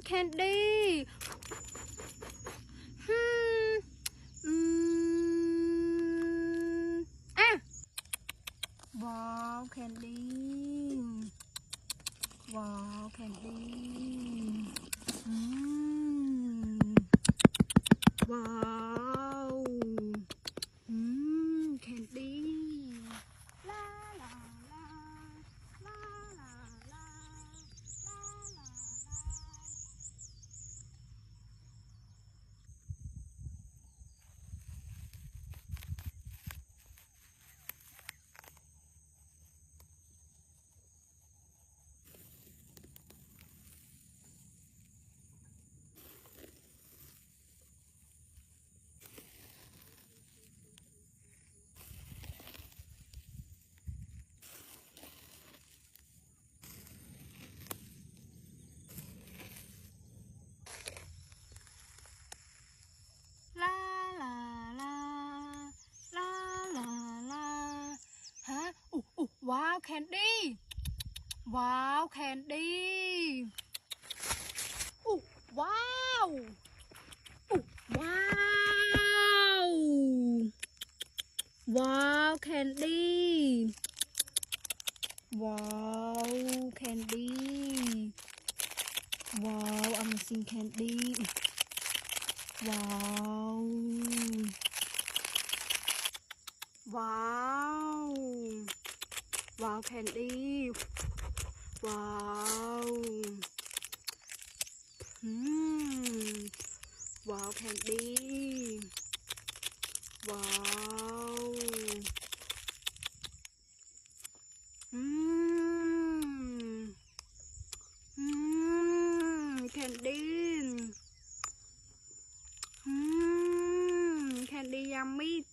candy. Wow, candy. Wow, candy. Wow. Candy. La la la. La la la. La la la. La la la. La la la. Hả? Wow, candy. Wow, candy. Wow. Wow. Wow, candy. Wow, candy. Wow, amazing candy. Wow. Wow. Wow, candy. Wow. Wow, candy. Wow. Candy. Candy yummy.